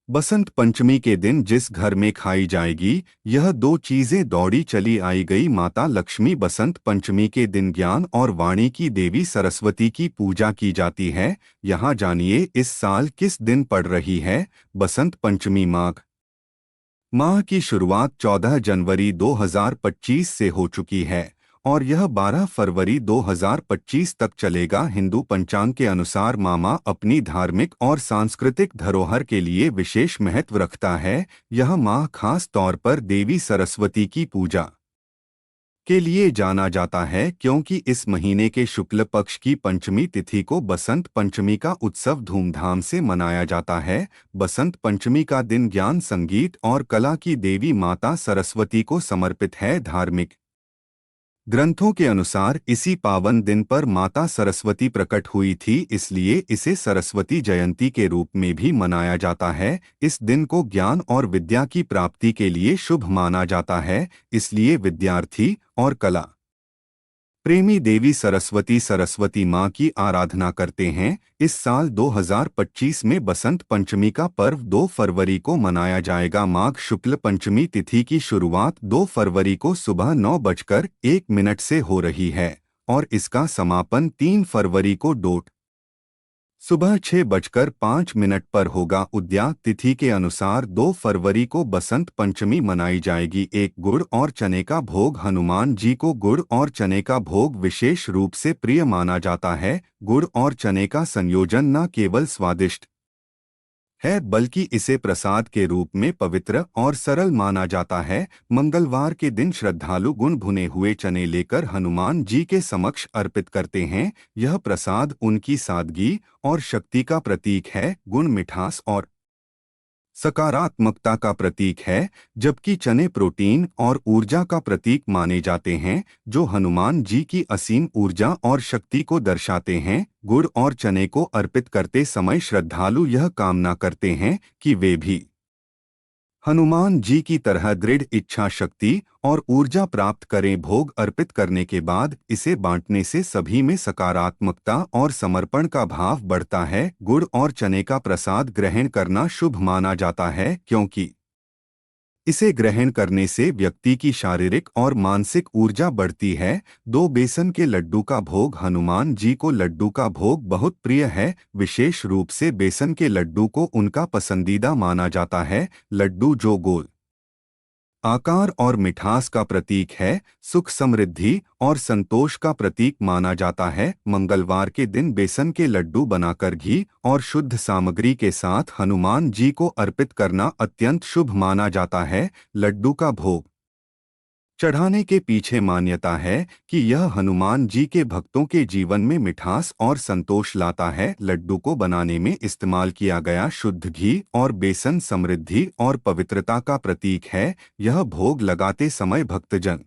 बसंत पंचमी के दिन जिस घर में खाई जाएगी यह दो चीजें दौड़ी चली आई गई। माता लक्ष्मी। बसंत पंचमी के दिन ज्ञान और वाणी की देवी सरस्वती की पूजा की जाती है। यहाँ जानिए इस साल किस दिन पड़ रही है बसंत पंचमी। माघ माह की शुरुआत 14 जनवरी 2025 से हो चुकी है और यह 12 फरवरी 2025 तक चलेगा। हिंदू पंचांग के अनुसार मामा अपनी धार्मिक और सांस्कृतिक धरोहर के लिए विशेष महत्व रखता है। यह माह खास तौर पर देवी सरस्वती की पूजा के लिए जाना जाता है क्योंकि इस महीने के शुक्ल पक्ष की पंचमी तिथि को बसंत पंचमी का उत्सव धूमधाम से मनाया जाता है। बसंत पंचमी का दिन ज्ञान, संगीत और कला की देवी माता सरस्वती को समर्पित है। धार्मिक ग्रंथों के अनुसार इसी पावन दिन पर माता सरस्वती प्रकट हुई थी, इसलिए इसे सरस्वती जयंती के रूप में भी मनाया जाता है। इस दिन को ज्ञान और विद्या की प्राप्ति के लिए शुभ माना जाता है, इसलिए विद्यार्थी और कला प्रेमी देवी सरस्वती सरस्वती माँ की आराधना करते हैं। इस साल 2025 में बसंत पंचमी का पर्व 2 फरवरी को मनाया जाएगा। माघ शुक्ल पंचमी तिथि की शुरुआत 2 फरवरी को सुबह 9:01 से हो रही है और इसका समापन 3 फरवरी को डोट सुबह 6:05 पर होगा। उद्या तिथि के अनुसार 2 फरवरी को बसंत पंचमी मनाई जाएगी। एक गुड़ और चने का भोग। हनुमान जी को गुड़ और चने का भोग विशेष रूप से प्रिय माना जाता है। गुड़ और चने का संयोजन न केवल स्वादिष्ट है बल्कि इसे प्रसाद के रूप में पवित्र और सरल माना जाता है। मंगलवार के दिन श्रद्धालु गुण भुने हुए चने लेकर हनुमान जी के समक्ष अर्पित करते हैं। यह प्रसाद उनकी सादगी और शक्ति का प्रतीक है। गुण मिठास और सकारात्मकता का प्रतीक है, जबकि चने प्रोटीन और ऊर्जा का प्रतीक माने जाते हैं, जो हनुमान जी की असीम ऊर्जा और शक्ति को दर्शाते हैं। गुड़ और चने को अर्पित करते समय श्रद्धालु यह कामना करते हैं कि वे भी हनुमान जी की तरह दृढ़ इच्छा शक्ति और ऊर्जा प्राप्त करें। भोग अर्पित करने के बाद इसे बांटने से सभी में सकारात्मकता और समर्पण का भाव बढ़ता है। गुड़ और चने का प्रसाद ग्रहण करना शुभ माना जाता है क्योंकि इसे ग्रहण करने से व्यक्ति की शारीरिक और मानसिक ऊर्जा बढ़ती है। 2 बेसन के लड्डू का भोग। हनुमान जी को लड्डू का भोग बहुत प्रिय है। विशेष रूप से बेसन के लड्डू को उनका पसंदीदा माना जाता है। लड्डू जो गोल आकार और मिठास का प्रतीक है, सुख समृद्धि और संतोष का प्रतीक माना जाता है। मंगलवार के दिन बेसन के लड्डू बनाकर घी और शुद्ध सामग्री के साथ हनुमान जी को अर्पित करना अत्यंत शुभ माना जाता है। लड्डू का भोग चढ़ाने के पीछे मान्यता है कि यह हनुमान जी के भक्तों के जीवन में मिठास और संतोष लाता है। लड्डू को बनाने में इस्तेमाल किया गया शुद्ध घी और बेसन समृद्धि और पवित्रता का प्रतीक है। यह भोग लगाते समय भक्तजन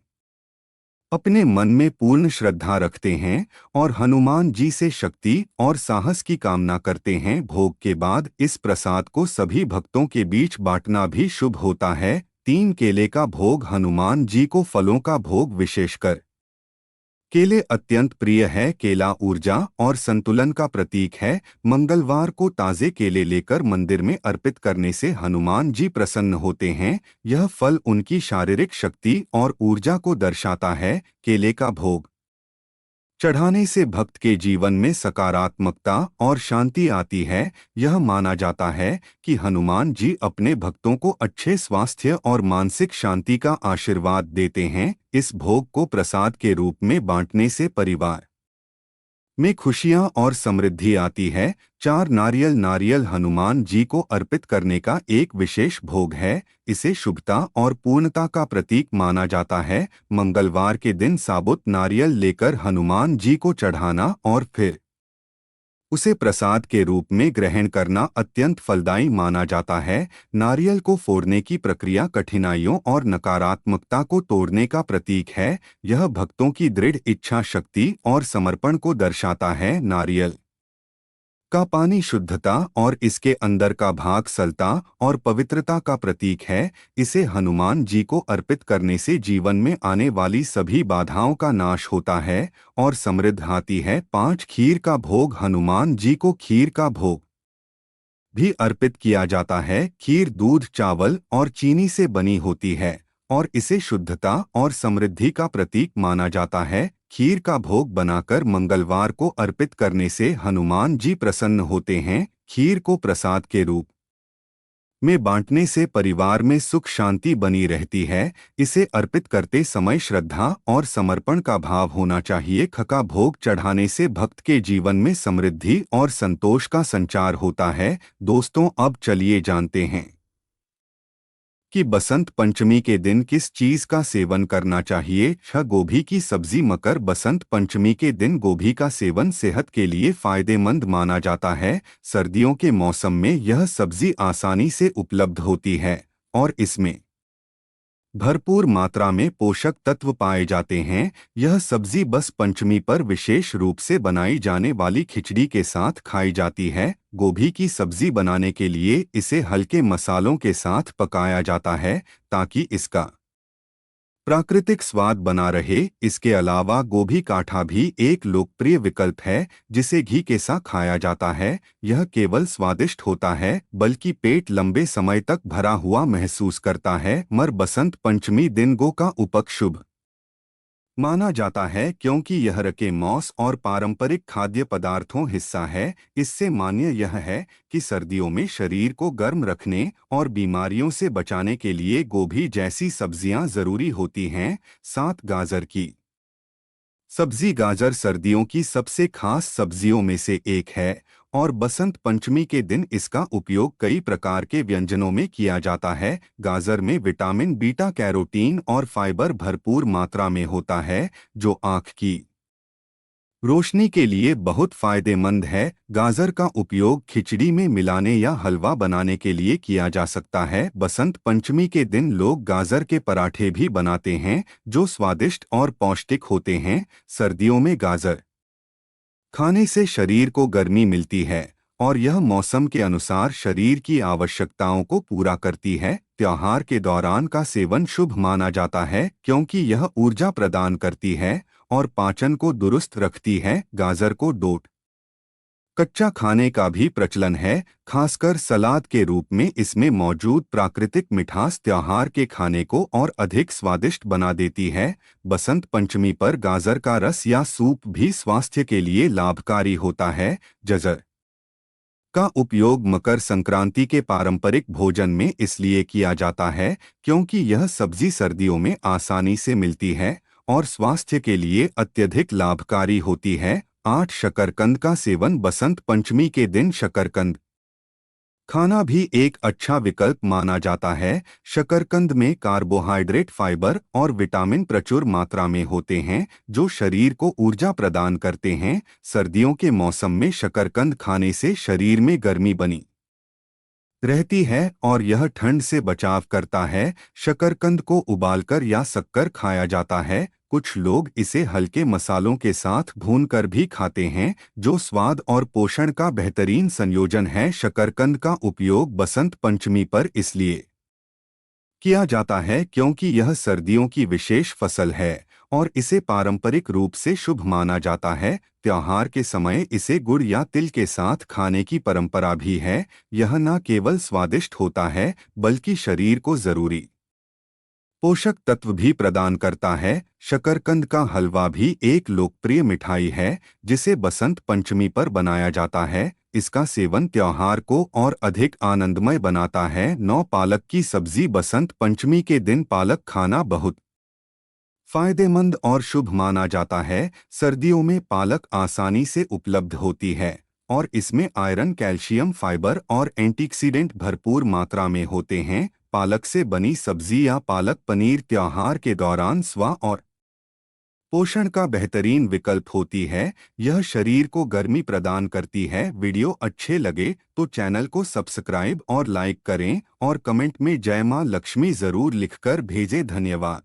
अपने मन में पूर्ण श्रद्धा रखते हैं और हनुमान जी से शक्ति और साहस की कामना करते हैं। भोग के बाद इस प्रसाद को सभी भक्तों के बीच बांटना भी शुभ होता है। 3 केले का भोग। हनुमान जी को फलों का भोग विशेषकर केले अत्यंत प्रिय है। केला ऊर्जा और संतुलन का प्रतीक है। मंगलवार को ताजे केले लेकर मंदिर में अर्पित करने से हनुमान जी प्रसन्न होते हैं। यह फल उनकी शारीरिक शक्ति और ऊर्जा को दर्शाता है। केले का भोग चढ़ाने से भक्त के जीवन में सकारात्मकता और शांति आती है। यह माना जाता है कि हनुमान जी अपने भक्तों को अच्छे स्वास्थ्य और मानसिक शांति का आशीर्वाद देते हैं। इस भोग को प्रसाद के रूप में बांटने से परिवार में खुशियां और समृद्धि आती है। 4 नारियल। नारियल हनुमान जी को अर्पित करने का एक विशेष भोग है। इसे शुभता और पूर्णता का प्रतीक माना जाता है। मंगलवार के दिन साबुत नारियल लेकर हनुमान जी को चढ़ाना और फिर उसे प्रसाद के रूप में ग्रहण करना अत्यंत फलदायी माना जाता है। नारियल को फोड़ने की प्रक्रिया कठिनाइयों और नकारात्मकता को तोड़ने का प्रतीक है। यह भक्तों की दृढ़ इच्छा शक्ति और समर्पण को दर्शाता है। नारियल का पानी शुद्धता और इसके अंदर का भाग सलता और पवित्रता का प्रतीक है। इसे हनुमान जी को अर्पित करने से जीवन में आने वाली सभी बाधाओं का नाश होता है और समृद्धि आती है। 5 खीर का भोग। हनुमान जी को खीर का भोग भी अर्पित किया जाता है। खीर दूध, चावल और चीनी से बनी होती है और इसे शुद्धता और समृद्धि का प्रतीक माना जाता है। खीर का भोग बनाकर मंगलवार को अर्पित करने से हनुमान जी प्रसन्न होते हैं। खीर को प्रसाद के रूप में बांटने से परिवार में सुख शांति बनी रहती है। इसे अर्पित करते समय श्रद्धा और समर्पण का भाव होना चाहिए। खका भोग चढ़ाने से भक्त के जीवन में समृद्धि और संतोष का संचार होता है। दोस्तों, अब चलिए जानते हैं कि बसंत पंचमी के दिन किस चीज का सेवन करना चाहिए। गोभी की सब्जी। मकर बसंत पंचमी के दिन गोभी का सेवन सेहत के लिए फायदेमंद माना जाता है। सर्दियों के मौसम में यह सब्जी आसानी से उपलब्ध होती है और इसमें भरपूर मात्रा में पोषक तत्व पाए जाते हैं। यह सब्जी बस पंचमी पर विशेष रूप से बनाई जाने वाली खिचड़ी के साथ खाई जाती है। गोभी की सब्जी बनाने के लिए इसे हल्के मसालों के साथ पकाया जाता है ताकि इसका प्राकृतिक स्वाद बना रहे। इसके अलावा गोभी काठा भी एक लोकप्रिय विकल्प है जिसे घी के साथ खाया जाता है। यह केवल स्वादिष्ट होता है बल्कि पेट लंबे समय तक भरा हुआ महसूस करता है। मर बसंत पंचमी दिन गो का उपक शुभ माना जाता है क्योंकि यह रके मौस और पारंपरिक खाद्य पदार्थों हिस्सा है। इससे मान्य यह है कि सर्दियों में शरीर को गर्म रखने और बीमारियों से बचाने के लिए गोभी जैसी सब्जियां जरूरी होती हैं। साथ गाजर की सब्जी। गाजर सर्दियों की सबसे खास सब्जियों में से एक है और बसंत पंचमी के दिन इसका उपयोग कई प्रकार के व्यंजनों में किया जाता है। गाजर में विटामिन बीटा कैरोटीन और फाइबर भरपूर मात्रा में होता है जो आँख की रोशनी के लिए बहुत फायदेमंद है। गाजर का उपयोग खिचड़ी में मिलाने या हलवा बनाने के लिए किया जा सकता है। बसंत पंचमी के दिन लोग गाजर के पराठे भी बनाते हैं जो स्वादिष्ट और पौष्टिक होते हैं। सर्दियों में गाजर खाने से शरीर को गर्मी मिलती है और यह मौसम के अनुसार शरीर की आवश्यकताओं को पूरा करती है। त्योहार के दौरान का सेवन शुभ माना जाता है क्योंकि यह ऊर्जा प्रदान करती है और पाचन को दुरुस्त रखती है। गाजर को डोट कच्चा खाने का भी प्रचलन है, खासकर सलाद के रूप में। इसमें मौजूद प्राकृतिक मिठास त्योहार के खाने को और अधिक स्वादिष्ट बना देती है। बसंत पंचमी पर गाजर का रस या सूप भी स्वास्थ्य के लिए लाभकारी होता है। जजर का उपयोग मकर संक्रांति के पारंपरिक भोजन में इसलिए किया जाता है क्योंकि यह सब्जी सर्दियों में आसानी से मिलती है और स्वास्थ्य के लिए अत्यधिक लाभकारी होती है। 8 शकरकंद का सेवन। बसंत पंचमी के दिन शकरकंद खाना भी एक अच्छा विकल्प माना जाता है। शकरकंद में कार्बोहाइड्रेट, फाइबर और विटामिन प्रचुर मात्रा में होते हैं जो शरीर को ऊर्जा प्रदान करते हैं। सर्दियों के मौसम में शकरकंद खाने से शरीर में गर्मी बनी रहती है और यह ठंड से बचाव करता है। शकरकंद को उबालकर या शक्कर खाया जाता है। कुछ लोग इसे हल्के मसालों के साथ भूनकर भी खाते हैं जो स्वाद और पोषण का बेहतरीन संयोजन है। शकरकंद का उपयोग बसंत पंचमी पर इसलिए किया जाता है क्योंकि यह सर्दियों की विशेष फसल है और इसे पारंपरिक रूप से शुभ माना जाता है। त्योहार के समय इसे गुड़ या तिल के साथ खाने की परंपरा भी है। यह न केवल स्वादिष्ट होता है बल्कि शरीर को जरूरी पोषक तत्व भी प्रदान करता है। शकरकंद का हलवा भी एक लोकप्रिय मिठाई है जिसे बसंत पंचमी पर बनाया जाता है। इसका सेवन त्योहार को और अधिक आनंदमय बनाता है। 9 पालक की सब्जी। बसंत पंचमी के दिन पालक खाना बहुत फायदेमंद और शुभ माना जाता है। सर्दियों में पालक आसानी से उपलब्ध होती है और इसमें आयरन, कैल्शियम, फाइबर और एंटीऑक्सीडेंट भरपूर मात्रा में होते हैं। पालक से बनी सब्जी या पालक पनीर त्योहार के दौरान स्वाद और पोषण का बेहतरीन विकल्प होती है। यह शरीर को गर्मी प्रदान करती है। वीडियो अच्छे लगे तो चैनल को सब्सक्राइब और लाइक करें और कमेंट में जय मां लक्ष्मी जरूर लिखकर भेजें। धन्यवाद।